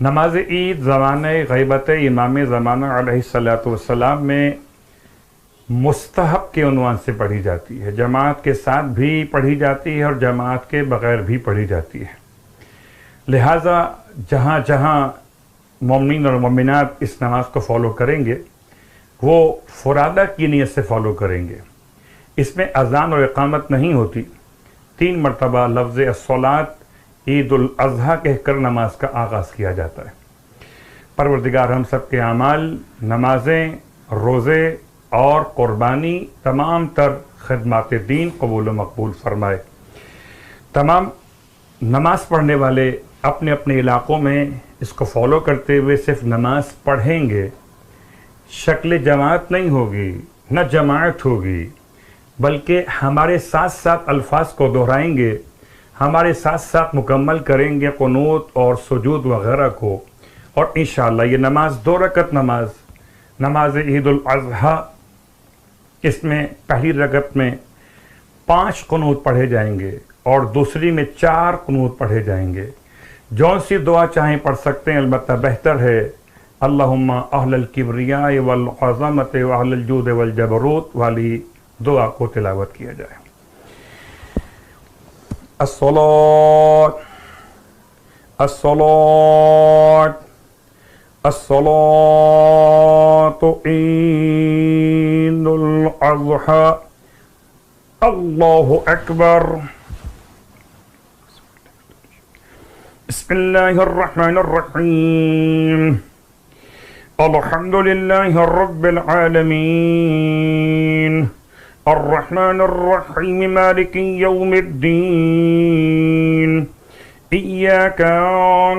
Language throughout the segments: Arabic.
नमाज ईद ज़माने ग़ैबत इमाम ज़माना अलैहिस्सलातु वस्सलाम में मुस्तहब के उन्वान से पढ़ी जाती है। जमात के साथ भी पढ़ी जाती है और जमात के बग़ैर भी पढ़ी जाती है। लिहाजा जहाँ जहाँ मोमिन और मोमिनात इस नमाज को फ़ॉलो करेंगे वो फुरादा की नीयत से फ़ॉलो करेंगे। इसमें अज़ान और इक़ामत नहीं होती। 3 मरतबा लफ्ज़ अस्सलात ईदुल अज़हा कहकर नमाज का आगाज़ किया जाता है। परवरदिगार हम सब के आमाल, नमाजें, रोज़े और क़ुरबानी, तमाम तर खिदमात दीन कबूल व मकबूल फ़रमाए। तमाम नमाज़ पढ़ने वाले अपने अपने इलाक़ों में इसको फ़ॉलो करते हुए सिर्फ नमाज पढ़ेंगे। शक्ल जमात नहीं होगी, न जमात होगी, बल्कि हमारे साथ साथ अल्फाज को दोहराएंगे, हमारे साथ साथ मुकम्मल करेंगे क़ुनूत और सुजूद वग़ैरह को। और इंशाअल्लाह ये नमाज 2 रकत नमाज ईदुल अज़हा, इसमें पहली रकत में 5 क़ुनूत पढ़े जाएंगे और दूसरी में 4 क़ुनूत पढ़े जाएंगे। जौन सी दुआ चाहें पढ़ सकते हैं, अलबत्ता बेहतर है अल्लाहुम्मा अहलल किब्रिया वल अज़मत व अहलल जूद वल जबरूत वाली दुआ को तिलावत किया जाए। अस्सलात अस्सलात अस्सलातु ईदुल अज़हा, अल्लाहु अकबर। बिस्मिल्लाहिर रहमानिर रहीम, अल्हम्दुलिल्लाहि रब्बिल आलमीन, अर्रहमानिर रहीम, मालिकि यौमिद्दीन, इय्याका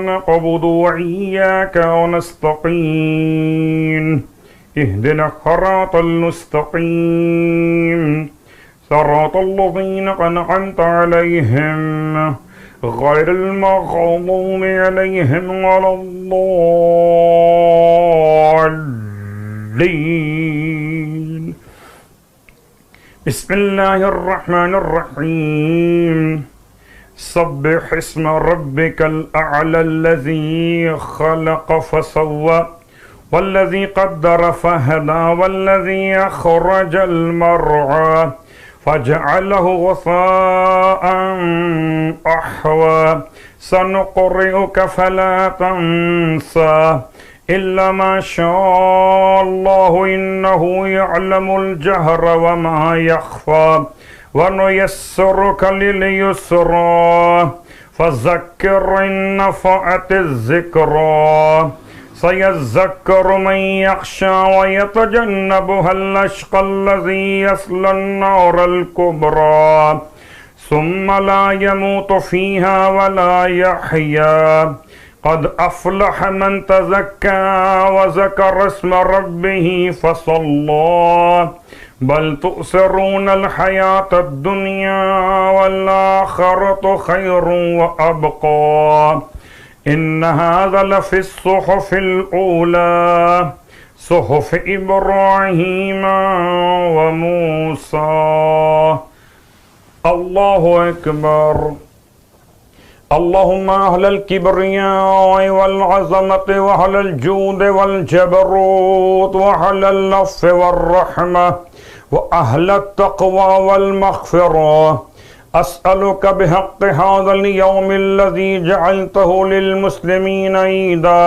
नअबुदु व इय्याका नस्तईन, इहदिना सिरातल मुस्तकीम, सिरातल लज़ीना अनअमता अलैहिम गैरिल मग़ज़ूबि अलैहिम वलद्दाल्लीन। बिस्मिल्लाहिर रहमानिर रहीम, सब्बिह इस्म रब्बिकल अअला अल्लज़ी खलक़ फसव्वा वल्लज़ी क़द्दर फहदा वल्लज़ी अख़रजल मरअा फजअलहु गुसाअन अहवा, सनुक़रिउक फला तंसा इल्ला मा शाअल्लाहु इन्नहु यअलमुल जहर व मा यख़फ़ा व नुयस्सिरुक लिल युस्रा फज़क्किर इन नफ़अतिज़ ज़िक्रा सयज़्ज़क्करु मन यख़्शा व यतजन्नबुहल अश्क़ा यस्लन नारल कुब्रा सुम्मा ला यमूतु फ़ीहा व ला यहया क़द अफ़लह मन तज़क्का व ज़करा इस्म रब्बिही फ़सल्ला बल तु'सिरूनल हयातद दुनिया वल आख़िरतु खैरुन व अबक़ा इन्न हाज़ा लफ़िस सुहुफ़िल ऊला सुहुफ़ इब्राहीम व मूसा। अल्लाहु अकबर। अल्लाहुम्मा अहलल किब्रिया वल अज़मति व अहलल जूद वल जबरूत व अहलल अफ़्फ़ि वर रहमा व अहलत तक़वा वल मग़फ़िरा, अस्अलुका बिहक़्क़ि हाज़ल यौमिल्लज़ी जअलतहु लिल मुस्लिमीन ईदा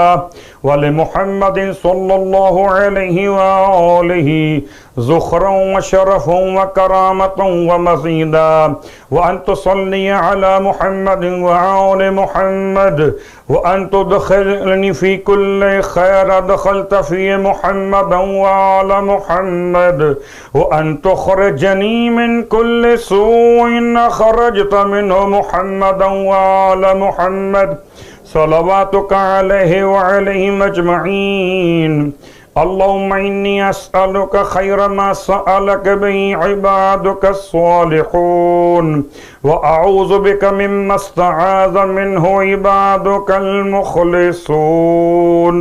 व लिमुहम्मदिन सल्लल्लाहु अलैहि व आलिहि ज़ुख़रन व शरफ़न व करामतन व मज़ीदा व अन तुसल्ली अला मुहम्मदिन व आलि मुहम्मद व अन तुदख़िलनी फ़ी कुल्लि ख़ैर दख़लत फ़ी मुहम्मदन व आला मुहम्मद व अन तुख़रिजनी मिन कुल्लि सूइन ख़रजत मिन्हु मुहम्मदन व आला मुहम्मद सलवातुका अलैहि व अलैहिम अजमईन। अल्लाहुम्मा इन्नी अस्अलुका खैर मा सअलक बिही इबादुका स्सालिहून व अऊज़ु बिका मिम्मा इस्तआज़ मिन्हु इबादुकल मुख़लिसून।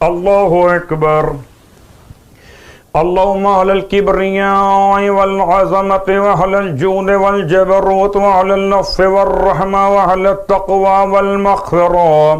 अल्लाहु अकबर। अल्लाहुम्मा अहलल किब्रिया वल अज़मति व अहलल जूद वल जबरूत व अहलल अफ़्फ़ि वर रहमा व अहलत तक़वा वल मग़फ़िरा,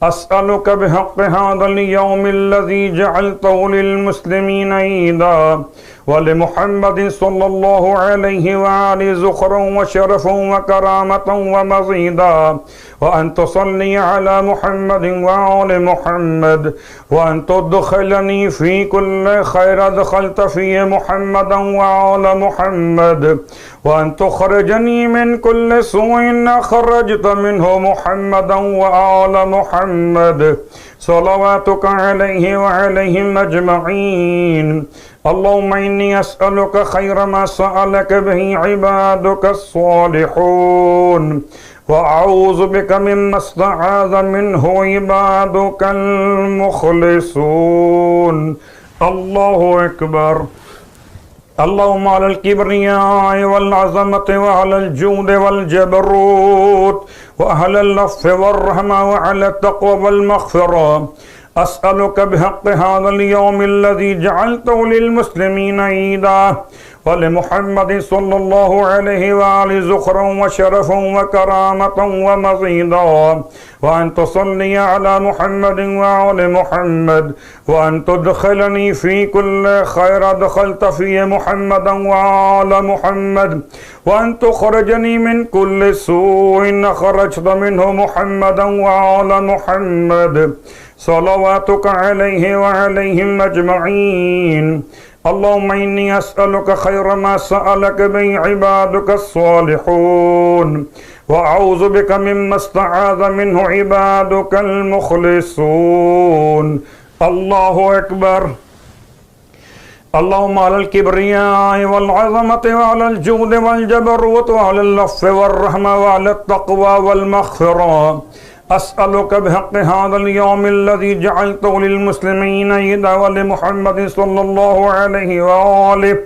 أسألك بحق هذا اليوم الذي جعلته للمسلمين عيدا ولمحمد صلى الله عليه وآله زخرا وشرفا وكرامة ومزيدا، وأن تصلي على محمد وآل محمد، وأن تدخلني في كل خير دخلت فيه محمدا وآل محمد، وأن تخرجني من كل سوء خرجت منه محمدا وآل محمد، صلواتك عليه وعليهم أجمعين. اللهم إني أسألك خير ما سألك به عبادك الصالحون، وأعوذ بك مما استعاذ منه عبادك المخلصون. الله أكبر. اللهم على الكبرياء والعظمة وعلى الجود والجبروت وعلى اللطف والرحمة وعلى التقوى والمغفرة أسألك بحق هذا اليوم الذي جعلته للمسلمين عيدا ولمحمد صلى الله عليه وآله زخرا وشرفا وكرامة ومزيدا، وأن تصلي على محمد وآل محمد، وأن تدخلني في كل خير دخلت فيه محمدا وآل محمد، وأن تخرجني من كل سوء خرجت منه محمدا وآل محمد، صلواتك عليه وعليهم أجمعين. اللهم إني أسألك خير ما سألك به عبادك الصالحون، وأعوذ بك مما استعاذ منه عبادك المخلصون. الله أكبر. اللهم على الكبرياء والعظمة وعلى الجود والجبروت وعلى اللطف والرحمة وعلى التقوى والمغفرة أسألك بحق هذا اليوم الذي جعلته للمسلمين عيدا ولمحمد صلى الله عليه وآله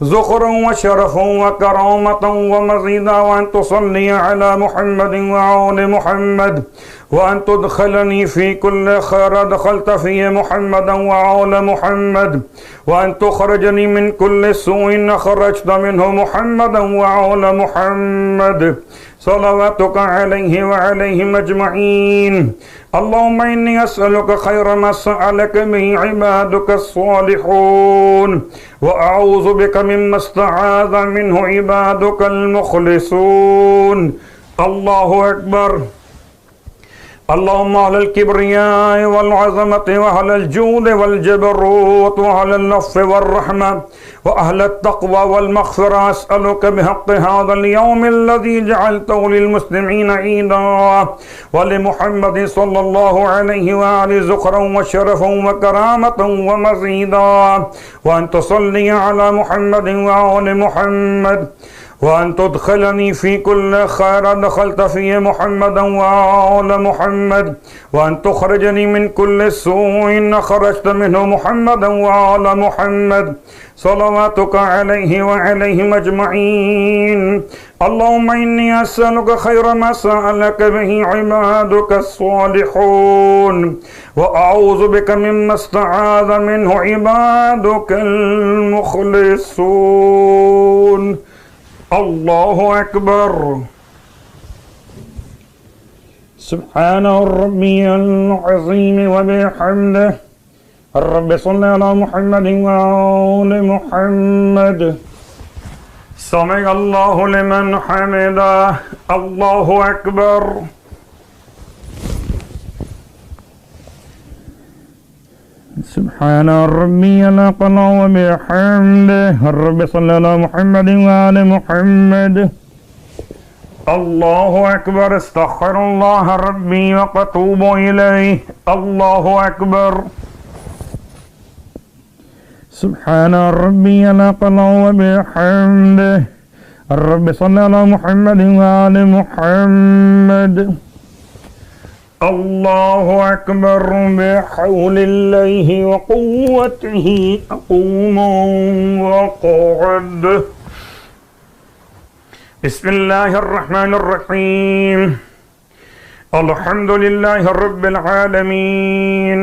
زخرا وشرفا وكرامة ومزيدا، وأن تصلي على محمد وآل محمد، وأن تدخلني في كل خير دخلت فيه محمدا وآل محمد، وأن تخرجني من كل سوء خرجت منه محمدا وآل محمد، صلواتك عليه وعليهم أجمعين. اللهم إني أسألك خير ما سألك به عبادك الصالحون، وأعوذ بك مما استعاذ منه عبادك المخلصون. الله أكبر. اللهم على الكبرياء والعظمة وعلى الجود والجبروت وعلى اللطف والرحمة وأهل التقوى والمغفرة أسألك بحق هذا اليوم الذي جعلته للمسلمين عيدا ولمحمد صلى الله عليه وآله زخرا وشرفا وكرامة ومزيدا، وأن تصلي على محمد وآل محمد، وأن تدخلني في كل خير دخلت فيه محمدا وآل محمد، وأن تخرجني من كل سوء خرجت منه محمدا وآل محمد، صلواتك عليه وعليهم أجمعين. اللهم إني أسألك خير ما سألك به عبادك الصالحون، وأعوذ بك مما استعاذ منه عبادك المخلصون. الله أكبر. سبحان ربي العظيم وبحمده. رب صل على محمد وآل محمد. سمع الله لمن حمده. الله أكبر. سبحان ربي الأعلى وبحمده. رب صل على محمد وآل محمد. الله أكبر. استغفر الله ربي وأتوب إليه. الله أكبر. سبحان ربي الأعلى وبحمده. رب صل على محمد وآل محمد. الله أكبر. بحول الله وقوته أقوم وأقعد. بسم الله الرحمن الرحيم. الحمد لله رب العالمين،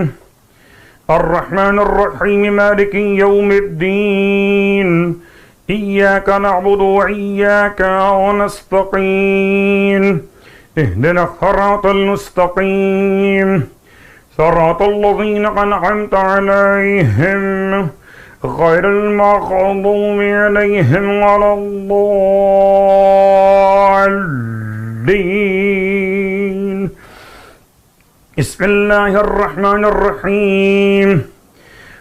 الرحمن الرحيم، مالك يوم الدين، إياك نعبد وإياك نستعين، اهدنا الصراط المستقيم صراط الذين أنعمت عليهم غير المغضوب عليهم ولا الضالين. بسم الله الرحمن الرحيم.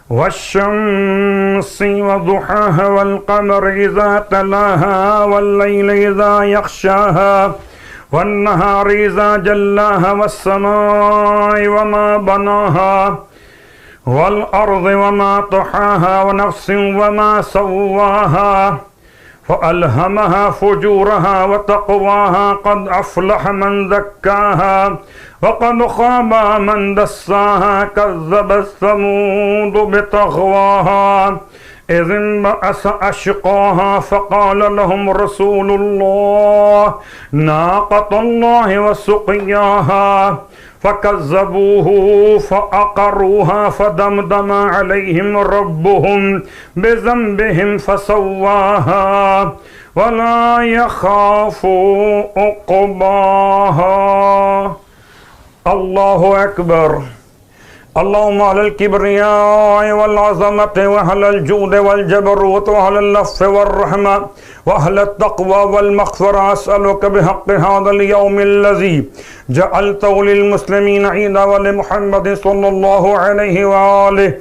والشمس وضحاها والقمر إذا تلاها والليل إذا يغشاها والنهار إذا جلاها والسماء وما بناها والأرض وما طحاها ونفس وما سواها فألهمها فجورها وتقواها قد أفلح من زكاها وقد خاب من دساها كذبت ثمود بطغواها إذ انبعث أشقاها فقال لهم رسول الله ناقة الله وسقياها فكذبوه فعقروها فدمدم عليهم ربهم بذنبهم فسواها ولا يخاف عقباها. الله أكبر. اللهم على الكبرياء والعظمة وعلى الجود والجبروت وعلى اللطف والرحمة وعلى التقوى والمغفرة أسألك بحق هذا اليوم الذي جعلته للمسلمين عيدا ولمحمد صلى الله عليه وآله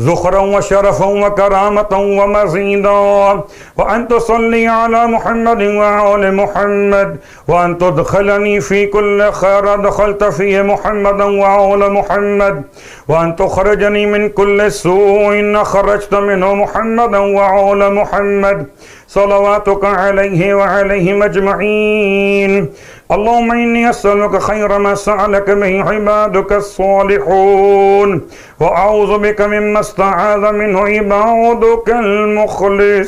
ذخرا وشرفا وكرامة ومزيدا وأن تصلي على محمد وآل محمد وأن تدخلني في كل خير دخلت فيه محمدا وآل محمد وأن تخرجني من كل سوء خرجت منه محمدا وآل محمد صلواتك عليه وعليهم أجمعين. اللهم إني أسألك خير ما سألك به عبادك الصالحون وأعوذ بك مما استعاذ منه عبادك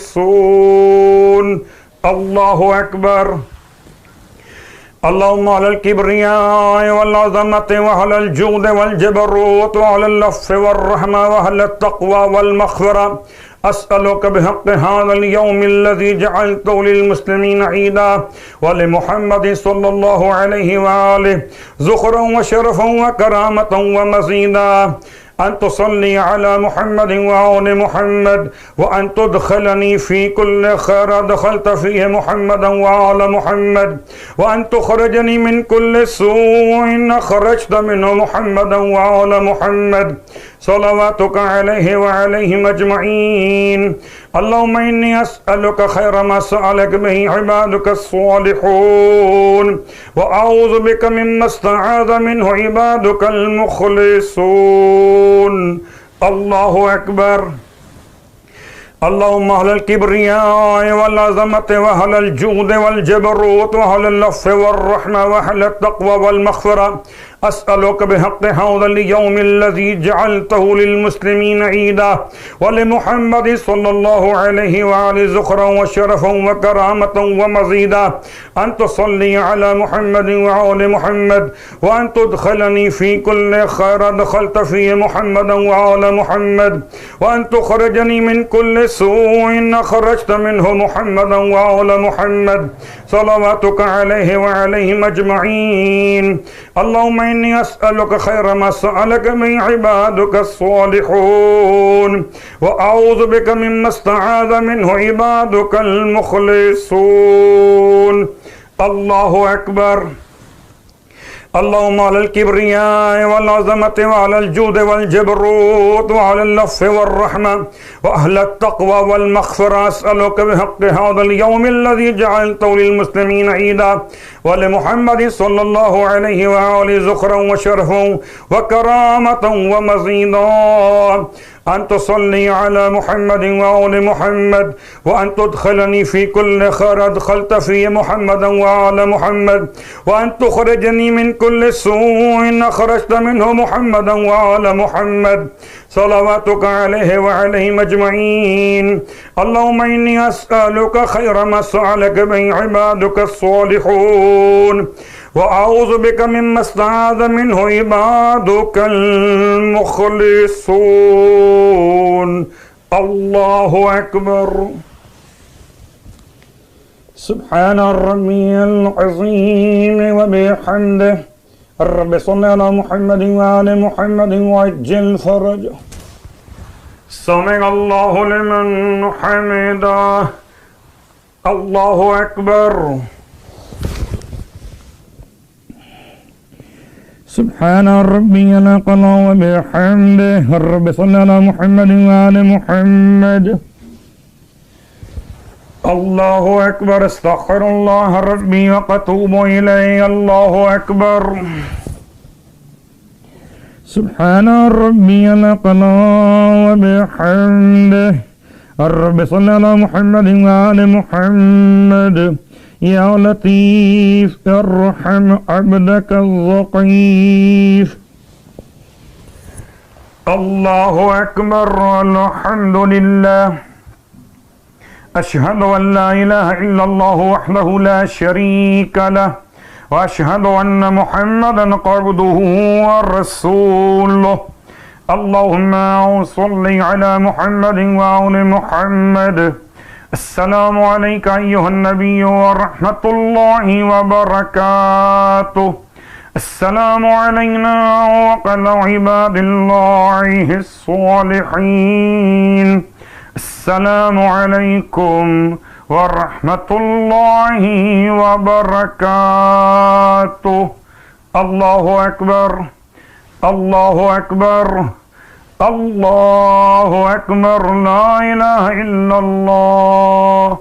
المخلصون. الله أكبر. اللهم على الكبرياء والعظمة وعلى الجود والجبروت وعلى اللطف والرحمة وعلى التقوى والمغفرة أسألك بحق هذا اليوم الذي جعلته للمسلمين عيدا ولمحمد صلى الله عليه وآله ذخرا وشرفا وكرامة ومزيدا أن تصلي على محمد وآل محمد وأن تدخلني في كل خير دخلت فيه محمدا وآل محمد وأن تخرجني من كل سوء خرجت منه محمدا وآل محمد صلواتك عليه وعليهم أجمعين. اللهم إني أسألك خير ما سألك به عبادك الصالحون وأعوذ بك مما استعاذ منه عبادك المخلصون. الله أكبر. اللهم على الكبرياء والعظمة وعلى الجود والجبروت وعلى اللطف والرحمة وعلى التقوى والمغفرة أسألك بحق هذا اليوم الذي جعلته للمسلمين عيدا ولمحمد صلى الله عليه وآله ذخرا وشرفا وكرامة ومزيدا أن تصلي على محمد وآل محمد وأن تدخلني في كل خير دخلت فيه محمدا وآل محمد وأن تخرجني من كل سوء خرجت منه محمدا وآل محمد صلواتك عليه وعليهم أجمعين. اللهم إني أسألك خير ما سألك من عبادك الصالحون وأعوذ بك مما استعاذ منه عبادك المخلصون. الله أكبر. اللهم على الكبرياء والعظمة وعلى الجود والجبروت وعلى اللطف والرحمة وأهل التقوى والمغفرة أسألك بحق هذا اليوم الذي جعلته للمسلمين عيدا ولمحمد صلى الله عليه وآله ذخرا وشرفا وكرامة ومزيدا أن تصلي على محمد وآل محمد وأن تدخلني في كل خير أدخلت فيه محمدا وآل محمد وأن تخرجني من كل سوء خرجت منه محمدا وآل محمد صلواتك عليه وعليهم أجمعين. اللهم إني أسألك خير ما سألك به عبادك الصالحون وأعوذ بك مما استعاذ منه عبادك المخلصون. الله أكبر. سبحان ربي العظيم وبحمده. رب صل على محمد وآل محمد وعجل فرجه. سمع الله لمن حمده. الله أكبر. سبحان ربي الأعلى وبحمده. رب صل على محمد وآل محمد. الله أكبر. استغفر الله ربي وأتوب إليه. الله أكبر. سبحان ربي الأعلى وبحمده. رب صل على محمد وآل محمد. يا لطيف ارحم عبدك الضعيف. الله أكبر. الحمد لله. أشهد أن لا إله إلا الله وحده لا شريك له، وأشهد أن محمدا عبده ورسوله. اللهم صل على محمد وآل محمد. السلام عليك أيها النبي ورحمة الله وبركاته. السلام علينا وعلى عباد الله الصالحين. السلام عليكم ورحمة الله وبركاته. الله أكبر. الله أكبر. الله أكبر. لا إله إلا الله.